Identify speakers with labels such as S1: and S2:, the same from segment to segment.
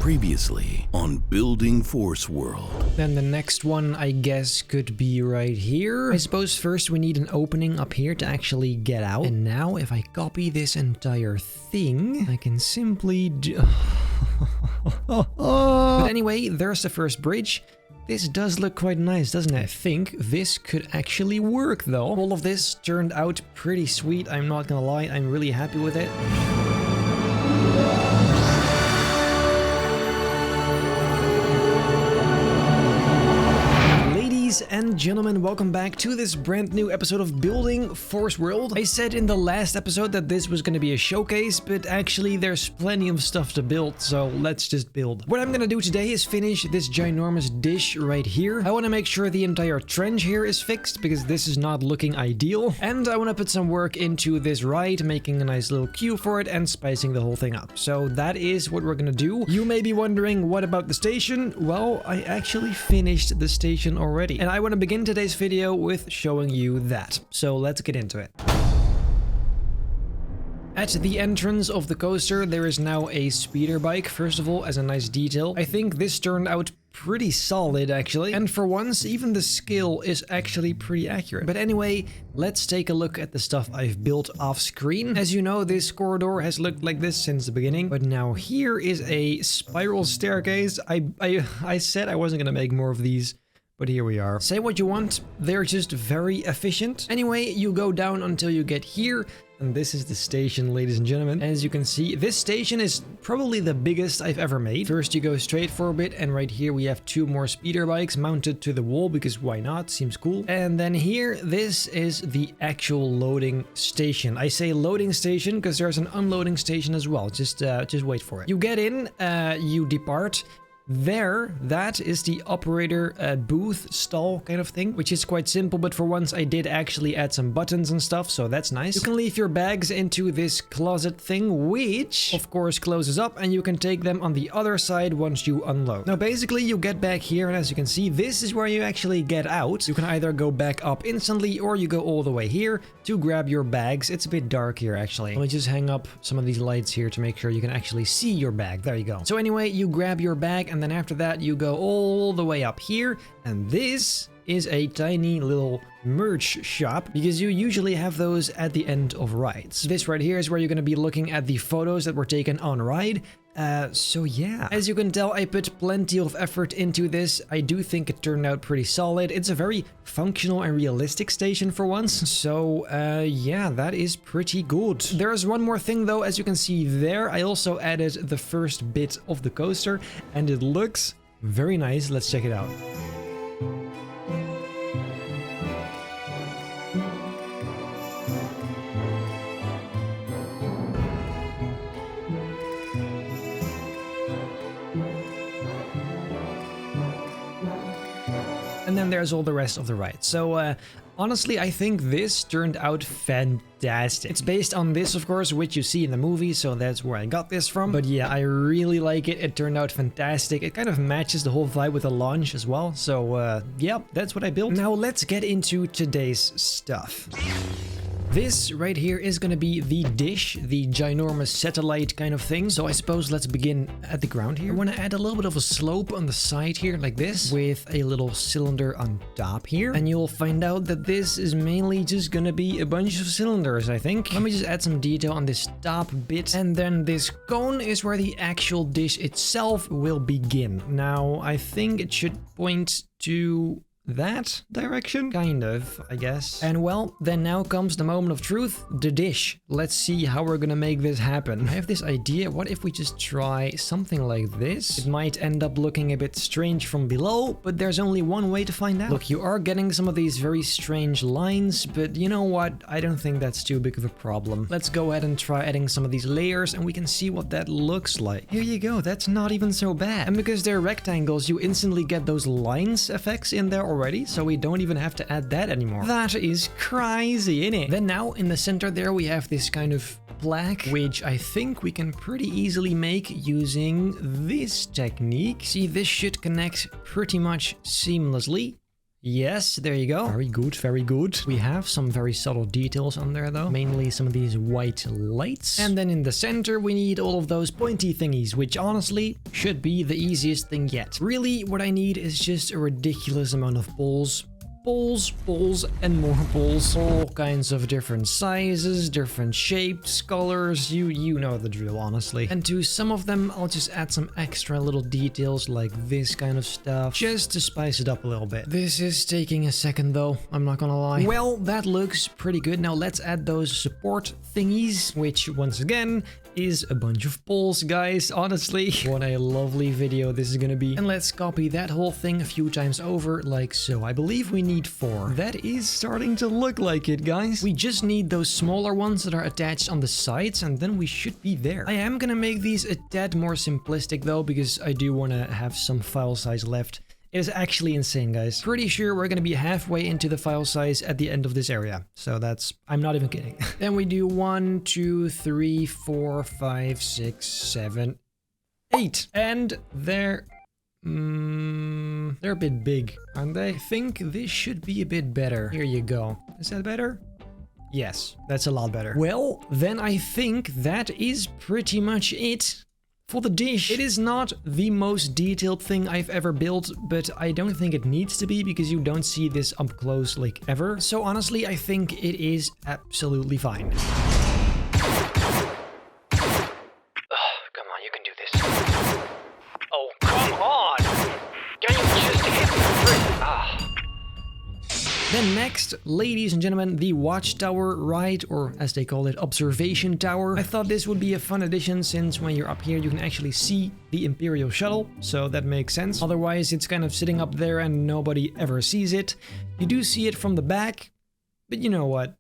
S1: Previously on Building Forceworld.
S2: Then the next one, I guess, could be right here. I suppose first we need an opening up here to actually get out. And now if I copy this entire thing, I can simply do... But anyway, there's the first bridge. This does look quite nice, doesn't it? I think this could actually work though. All of this turned out pretty sweet, I'm not gonna lie, I'm really happy with it. Ladies and gentlemen, welcome back to this brand new episode of Building Forceworld. I said in the last episode that this was going to be a showcase, but actually there's plenty of stuff to build, so let's just build. What I'm going to do today is finish this ginormous dish right here. I want to make sure the entire trench here is fixed, because this is not looking ideal. And I want to put some work into this ride, making a nice little queue for it and spicing the whole thing up. So that is what we're going to do. You may be wondering, what about the station? Well, I actually finished the station already. And I want to begin today's video with showing you that. So let's get into it. At the entrance of the coaster, there is now a speeder bike, first of all, as a nice detail. I think this turned out pretty solid, actually. And for once, even the scale is actually pretty accurate. But anyway, let's take a look at the stuff I've built off screen. As you know, this corridor has looked like this since the beginning. But now here is a spiral staircase. I said I wasn't gonna make more of these, but here we are. Say what you want, they're just very efficient. Anyway, you go down until you get here, and this is the station, ladies and gentlemen. As you can see, this station is probably the biggest I've ever made. First, you go straight for a bit, and right here we have two more speeder bikes mounted to the wall, because why not? Seems cool. And then here, this is the actual loading station. I say loading station because there's an unloading station as well. Just wait for it. You get in, you depart. There, that is the operator booth stall kind of thing, which is quite simple, but for once I did actually add some buttons and stuff, so that's nice. You can leave your bags into this closet thing, which of course closes up, and you can take them on the other side once you unload. Now basically you get back here, and as you can see, this is where you actually get out. You can either go back up instantly, or you go all the way here to grab your bags. It's a bit dark here actually. Let me just hang up some of these lights here to make sure you can actually see your bag. There you go. So anyway, you grab your bag, and then after that you go all the way up here, and this is a tiny little merch shop, because you usually have those at the end of rides. This right here is where you're going to be looking at the photos that were taken on ride. So yeah, as you can tell, I put plenty of effort into this. I do think it turned out pretty solid. It's a very functional and realistic station for once. So yeah, that is pretty good. There's one more thing though, as you can see there. I also added the first bit of the coaster, and it looks very nice. Let's check it out. And then there's all the rest of the ride. So honestly, I think this turned out fantastic. It's based on this, of course, which you see in the movie, so that's where I got this from. But yeah, I really like it. It turned out fantastic. It kind of matches the whole vibe with the launch as well. So yeah, that's what I built. Now let's get into today's stuff. This right here is gonna be the dish, the ginormous satellite kind of thing. So I suppose let's begin at the ground here. I want to add a little bit of a slope on the side here, like this, with a little cylinder on top here. And you'll find out that this is mainly just gonna be a bunch of cylinders, I think. Let me just add some detail on this top bit. And then this cone is where the actual dish itself will begin. Now, I think it should point to that direction? Kind of, I guess. And well, then now comes the moment of truth, the dish. Let's see how we're gonna make this happen. I have this idea, what if we just try something like this? It might end up looking a bit strange from below, but there's only one way to find out. Look, you are getting some of these very strange lines, but you know what? I don't think that's too big of a problem. Let's go ahead and try adding some of these layers, and we can see what that looks like. Here you go, that's not even so bad. And because they're rectangles, you instantly get those lines effects in there already, so we don't even have to add that anymore. That is crazy, innit? Then now in the center there we have this kind of plaque, which I think we can pretty easily make using this technique. See, this should connect pretty much seamlessly. Yes, there you go. Very good, very good. We have some very subtle details on there though. Mainly some of these white lights. And then in the center, we need all of those pointy thingies, which honestly should be the easiest thing yet. Really, what I need is just a ridiculous amount of balls. Balls, and more balls. All kinds of different sizes, different shapes, colors, you know the drill, honestly. And to some of them, I'll just add some extra little details like this kind of stuff, just to spice it up a little bit. This is taking a second though, I'm not gonna lie. Well, that looks pretty good. Now let's add those support thingies, which once again, is a bunch of balls, guys. Honestly, what a lovely video this is gonna be. And let's copy that whole thing a few times over, like so. I believe we need 4. That is starting to look like it, guys. We just need those smaller ones that are attached on the sides, and then we should be there. I am gonna make these a tad more simplistic though, because I do want to have some file size left. It is actually insane, guys. Pretty sure we're gonna be halfway into the file size at the end of this area. So that's, I'm not even kidding. Then we do 1, 2, 3, 4, 5, 6, 7, 8. And they're a bit big, aren't they? I think this should be a bit better. Here you go. Is that better? Yes, that's a lot better. Well, then I think that is pretty much it. For the dish, it is not the most detailed thing I've ever built, but I don't think it needs to be because you don't see this up close like ever. So honestly, I think it is absolutely fine. Come on, you can do this. Oh, come on! Can you just hit the brick? Then next, ladies and gentlemen, the watchtower ride, or as they call it, observation tower. I thought this would be a fun addition since when you're up here you can actually see the Imperial shuttle, so that makes sense. Otherwise it's kind of sitting up there and nobody ever sees it. You do see it from the back, but you know what?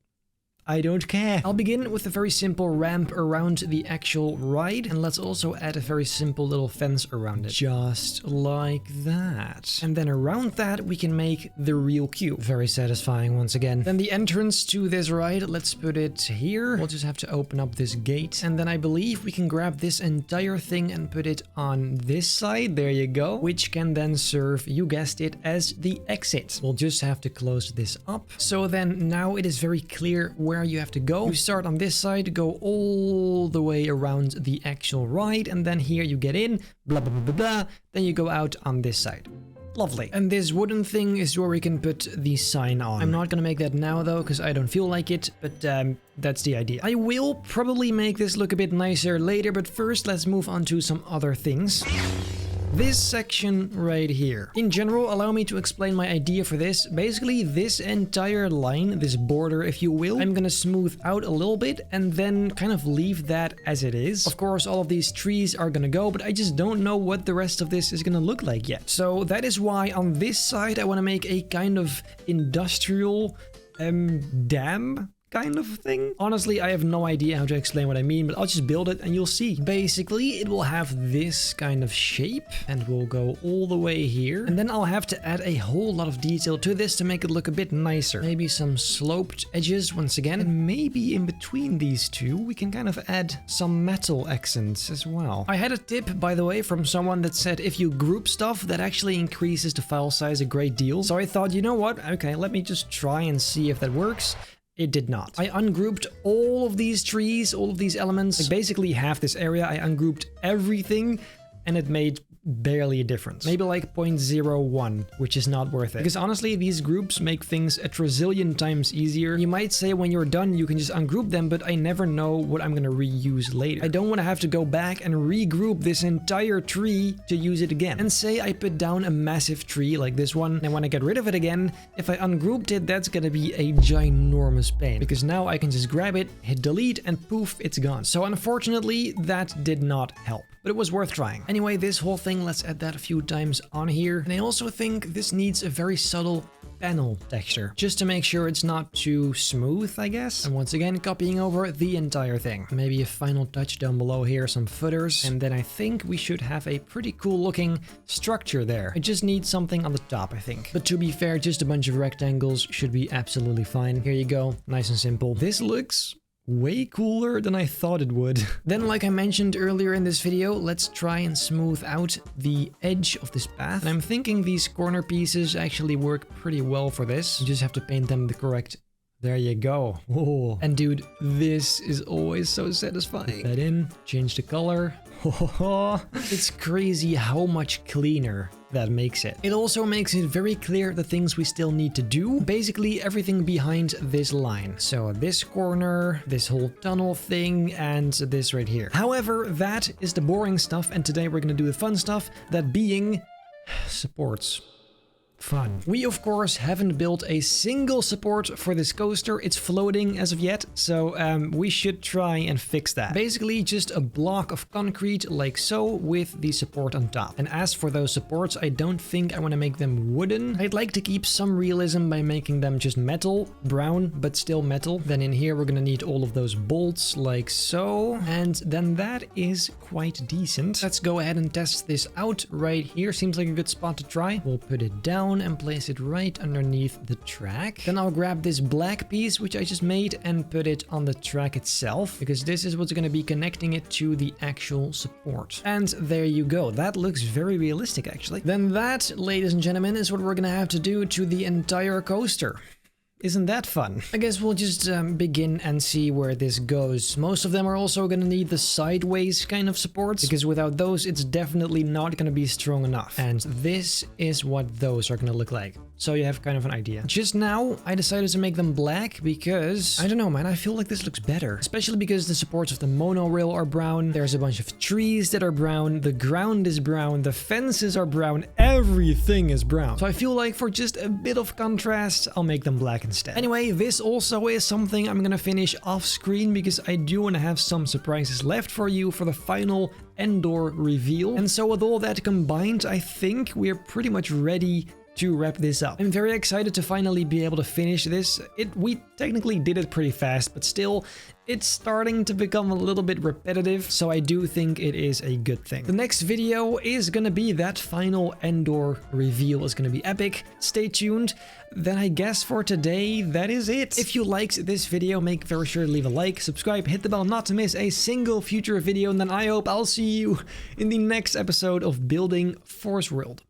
S2: I don't care. I'll begin with a very simple ramp around the actual ride, and let's also add a very simple little fence around it. Just like that. And then around that we can make the real queue. Very satisfying once again. Then the entrance to this ride, let's put it here. We'll just have to open up this gate. And then I believe we can grab this entire thing and put it on this side. There you go. Which can then serve, you guessed it, as the exit. We'll just have to close this up. So then now it is very clear where you have to go. You start on this side, go all the way around the actual ride, and then here you get in, blah blah blah blah blah, then you go out on this side. Lovely. And this wooden thing is where we can put the sign on. I'm not gonna make that now though, because I don't feel like it, but that's the idea. I will probably make this look a bit nicer later, but first let's move on to some other things. This section right here. In general, allow me to explain my idea for this. Basically, this entire line, this border, if you will, I'm gonna smooth out a little bit and then kind of leave that as it is. Of course, all of these trees are gonna go, but I just don't know what the rest of this is gonna look like yet. So that is why on this side, I wanna make a kind of industrial dam kind of thing. Honestly, I have no idea how to explain what I mean, but I'll just build it and you'll see. Basically, it will have this kind of shape and we'll go all the way here. And then I'll have to add a whole lot of detail to this to make it look a bit nicer. Maybe some sloped edges once again. And maybe in between these two, we can kind of add some metal accents as well. I had a tip, by the way, from someone that said if you group stuff, that actually increases the file size a great deal. So I thought, you know what? Okay, let me just try and see if that works. It did not. I ungrouped all of these trees, all of these elements, like basically half this area. I ungrouped everything and it made barely a difference. Maybe like 0.01, which is not worth it. Because honestly, these groups make things a trillion times easier. You might say when you're done, you can just ungroup them, but I never know what I'm gonna reuse later. I don't want to have to go back and regroup this entire tree to use it again. And say I put down a massive tree like this one, and when I get rid of it again, if I ungrouped it, that's gonna be a ginormous pain. Because now I can just grab it, hit delete, and poof, it's gone. So unfortunately, that did not help. But it was worth trying. Anyway, this whole thing, let's add that a few times on here. And I also think this needs a very subtle panel texture, just to make sure it's not too smooth, I guess. And once again, copying over the entire thing. Maybe a final touch down below here, some footers. And then I think we should have a pretty cool looking structure there. I just need something on the top, I think. But to be fair, just a bunch of rectangles should be absolutely fine. Here you go, nice and simple. This looks way cooler than I thought it would. Then, like I mentioned earlier in this video, let's try and smooth out the edge of this path. And I'm thinking these corner pieces actually work pretty well for this. You just have to paint them the correct... There you go. Oh. And dude, this is always so satisfying. Put that in, change the color. It's crazy how much cleaner that makes it. It also makes it very clear the things we still need to do. Basically everything behind this line. So this corner, this whole tunnel thing, and this right here. However, that is the boring stuff, and today we're gonna do the fun stuff, that being supports. Fun. We of course haven't built a single support for this coaster. It's floating as of yet, so we should try and fix that. Basically just a block of concrete like so with the support on top. And as for those supports, I don't think I want to make them wooden. I'd like to keep some realism by making them just metal, brown, but still metal. Then in here we're gonna need all of those bolts like so, and then that is quite decent. Let's go ahead and test this out right here. Seems like a good spot to try. We'll put it down and place it right underneath the track. Then I'll grab this black piece which I just made and put it on the track itself, because this is what's going to be connecting it to the actual support. And there you go. That looks very realistic actually. Then that, ladies and gentlemen, is what we're going to have to do to the entire coaster. Isn't that fun? I guess we'll just begin and see where this goes. Most of them are also gonna need the sideways kind of supports, because without those it's definitely not gonna be strong enough. And this is what those are gonna look like. So you have kind of an idea. Just now, I decided to make them black because, I don't know man, I feel like this looks better. Especially because the supports of the monorail are brown, there's a bunch of trees that are brown, the ground is brown, the fences are brown, everything is brown. So I feel like for just a bit of contrast, I'll make them black instead. Anyway, this also is something I'm gonna finish off screen because I do want to have some surprises left for you for the final Endor reveal. And so with all that combined, I think we're pretty much ready to wrap this up. I'm very excited to finally be able to finish this. We technically did it pretty fast, but still, it's starting to become a little bit repetitive, so I do think it is a good thing. The next video is gonna be that final Endor reveal. Is gonna be epic. Stay tuned. Then I guess for today, that is it. If you liked this video, make very sure to leave a like, subscribe, hit the bell not to miss a single future video, and then I hope I'll see you in the next episode of Building Forceworld.